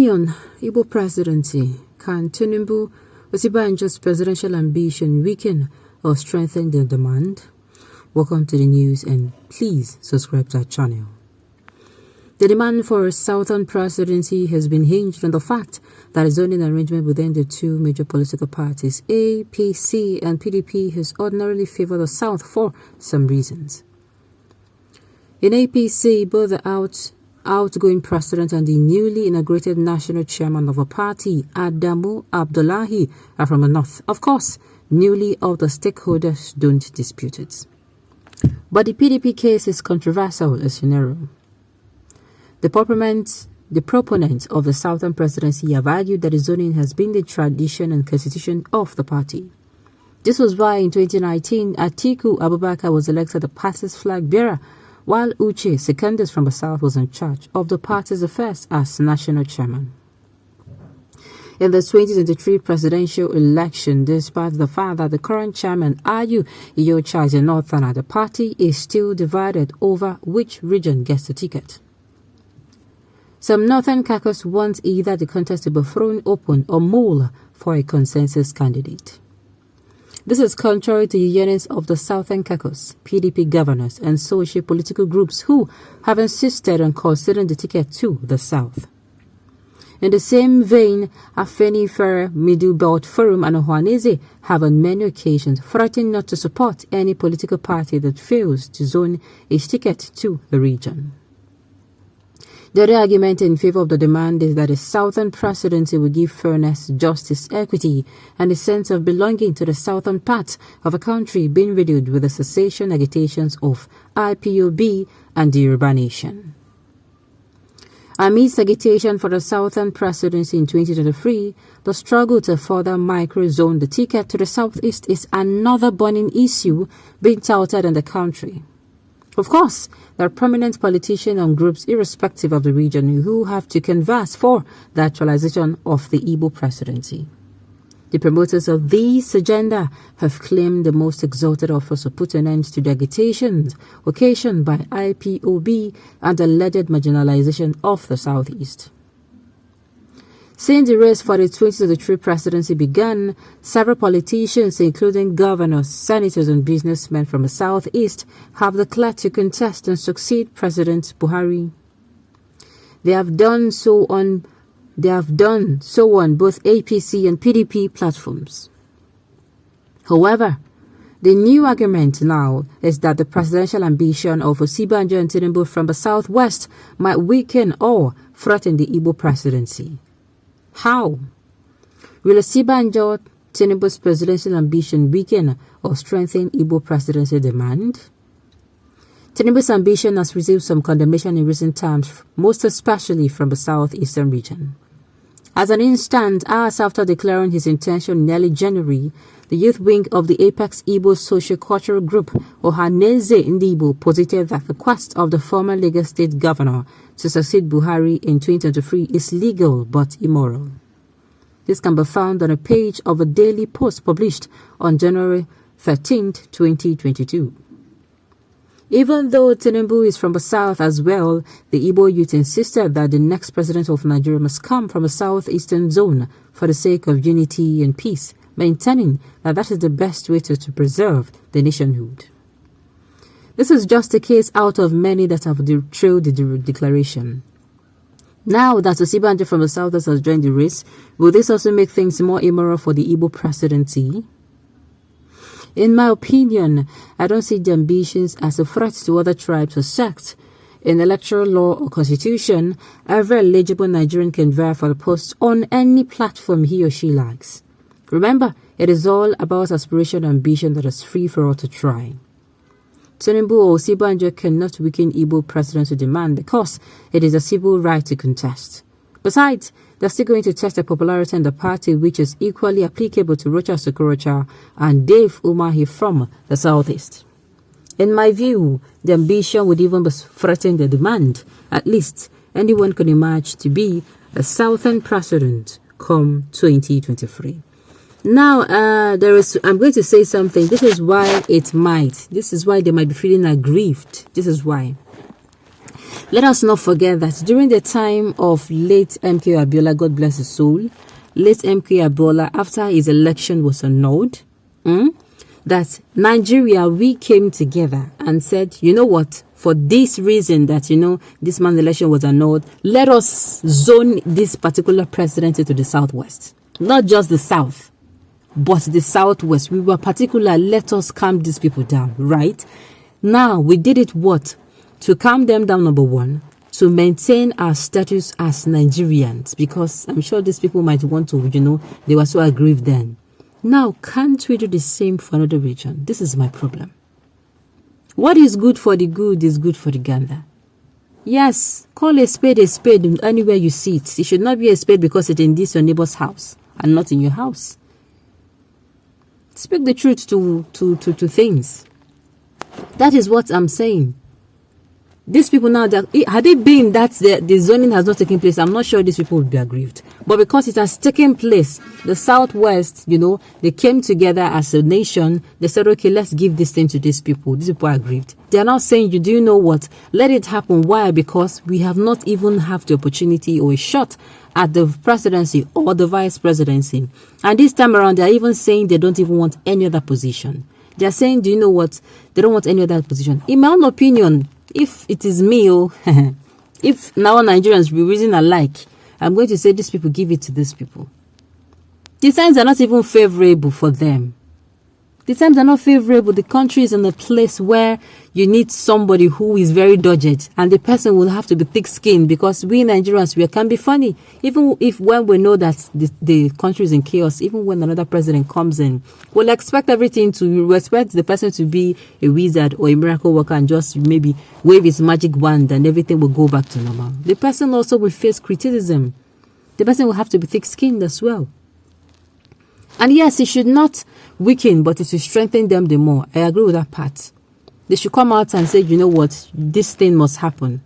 opinion, Igbo presidency. Can Tinubu Osinbajo'S presidential ambition weaken or strengthen the demand? Welcome to the news and please subscribe to our channel. The demand for a Southern presidency has been hinged on the fact that a zoning arrangement within the two major political parties, APC and PDP, has ordinarily favored the South for some reasons. In APC, both the outgoing president and the newly inaugurated national chairman of a party, Adamu Abdullahi, are from the North. Of course, newly all the stakeholders don't dispute it. But the PDP case is controversial, as you know. The proponents of the Southern presidency have argued that the zoning has been the tradition and constitution of the party. This was why in 2019, Atiku Abubakar was elected the party's flag bearer, while Uche Secondus from the South was in charge of the party's affairs as national chairman. In the 2023 presidential election, despite the fact that the current chairman, Ayu Iyocha, is a northerner, the party is still divided over which region gets the ticket. Some northern caucus want either the contest to be thrown open or mull for a consensus candidate. This is contrary to the yearnings of the Southern Caucus, PDP governors, and socio-political groups who have insisted on conceding the ticket to the South. In the same vein, Afenifere, Middle Belt Forum, and Ohanaeze have on many occasions threatened not to support any political party that fails to zone a ticket to the region. The other argument in favor of the demand is that a Southern presidency will give fairness, justice, equity, and a sense of belonging to the southern part of a country being riddled with the secession agitations of IPOB and the Yoruba Nation. Amidst agitation for the Southern presidency in 2023, the struggle to further micro-zone the ticket to the southeast is another burning issue being touted in the country. Of course, there are prominent politicians and groups irrespective of the region who have to canvass for the actualization of the Igbo presidency. The promoters of this agenda have claimed the most exalted offers to put an end to the agitations occasioned by IPOB and the alleged marginalization of the Southeast. Since the race for the 2023 presidency began, several politicians, including governors, senators, and businessmen from the Southeast, have declared to contest and succeed President Buhari. They have done so on both APC and PDP platforms. However, the new argument now is that the presidential ambition of Osinbajo and Tinubu from the Southwest might weaken or threaten the Igbo presidency. How? Will Osinbajo Tinubu's presidential ambition weaken or strengthen Igbo presidency demand? Tinubu's ambition has received some condemnation in recent times, most especially from the southeastern region. As an instance, hours after declaring his intention in early January, the youth wing of the Apex Igbo socio-cultural group, Ohanaeze Igbo, posited that the quest of the former Lagos state governor to succeed Buhari in 2023 is legal but immoral. This can be found on a page of a daily post published on January 13, 2022. Even though Tinubu is from the South as well, the Igbo youth insisted that the next president of Nigeria must come from a southeastern zone for the sake of unity and peace, maintaining that that is the best way to preserve the nationhood. This is just a case out of many that have trailed the declaration. Now that Osinbajo from the South has joined the race, will this also make things more immoral for the Igbo presidency? In my opinion, I don't see the ambitions as a threat to other tribes or sects. In electoral law or constitution, every eligible Nigerian can vie for the post on any platform he or she likes. Remember, it is all about aspiration and ambition that is free for all to try. Tinubu or Osinbajo cannot weaken Igbo presidency demand because it is a civil right to contest. Besides, they're still going to test the popularity in the party, which is equally applicable to Rochas Okorocha and Dave Umahi from the Southeast. In my view, the ambition would even threaten the demand. At least, anyone can imagine to be a Southern president come 2023. Now, I'm going to say something. This is why they might be feeling aggrieved. This is why. Let us not forget that during the time of late MK Abiola, God bless his soul, late MK Abiola, after his election was annulled, that Nigeria, we came together and said, you know what, for this reason that, this man's election was annulled, let us zone this particular presidency to the southwest. Not just the south, but the southwest. We were particular, let us calm these people down, right? Now, we did it what? To calm them down, number one, to maintain our status as Nigerians, because I'm sure these people might want to, they were so aggrieved then. Now, can't we do the same for another region? This is my problem. What is good for the good is good for the gander. Yes, call a spade anywhere you see it. It should not be a spade because it's in this your neighbor's house and not in your house. Speak the truth to things. That is what I'm saying. These people now, had it been that the zoning has not taken place, I'm not sure these people would be aggrieved. But because it has taken place, the Southwest, they came together as a nation. They said, okay, let's give this thing to these people. These people are aggrieved. They are now saying, do you know what? Let it happen. Why? Because we have not even have the opportunity or a shot at the presidency or the vice presidency. And this time around, they are even saying they don't even want any other position. They are saying, do you know what? They don't want any other position. In my own opinion, if it is me, if now Nigerians be reason alike, I'm going to say these people, give it to these people. The times are not even favorable for them. The times are not favorable. The country is in a place where you need somebody who is very dogged, and the person will have to be thick-skinned, because we Nigerians, we can be funny. Even if when we know that the country is in chaos, even when another president comes in, we'll expect the person to be a wizard or a miracle worker and just maybe wave his magic wand and everything will go back to normal. The person also will face criticism. The person will have to be thick-skinned as well. And yes, it should not weaken, but it should strengthen them the more. I agree with that part. They should come out and say, you know what, this thing must happen.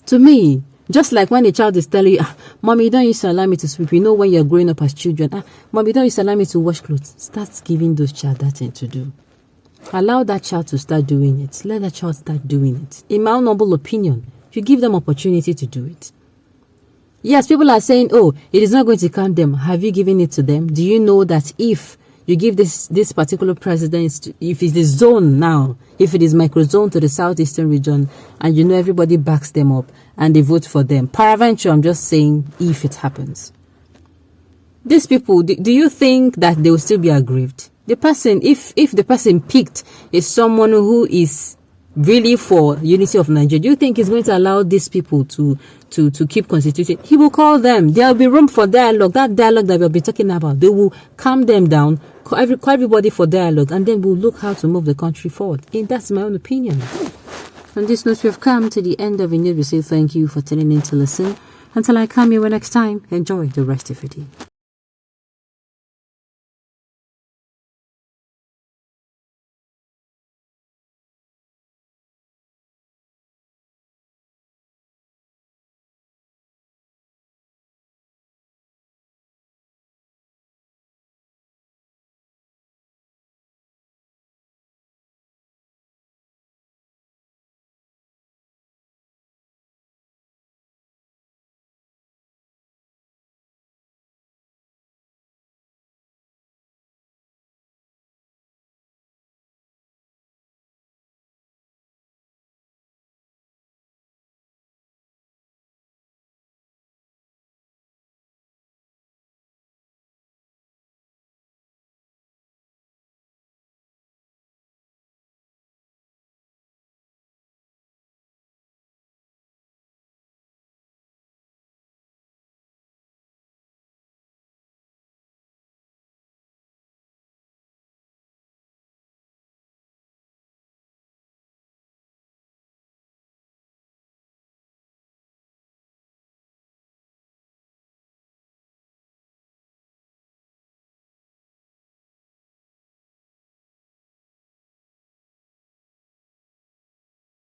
To me, just like when a child is telling you, Mommy, you don't used to allow me to sweep. When you're growing up as children, Mommy, you don't used to allow me to wash clothes. Start giving those child that thing to do. Allow that child to start doing it. Let that child start doing it. In my own humble opinion, you give them opportunity to do it. Yes, people are saying, oh, it is not going to calm them. Have you given it to them? Do you know that if you give this particular president, if it's the zone now, if it is microzone to the southeastern region, and everybody backs them up and they vote for them, paraventure, I'm just saying, if it happens. These people, do you think that they will still be aggrieved? The person, if the person picked is someone who is really for unity of Nigeria, do you think he's going to allow these people to keep constituting? He will call them. There will be room for dialogue. That dialogue that we'll be talking about, they will calm them down, call everybody for dialogue, and then we'll look how to move the country forward. And that's my own opinion. On this note, we have come to the end of the news. We say thank you for tuning in to listen. Until I come here next time, enjoy the rest of your day.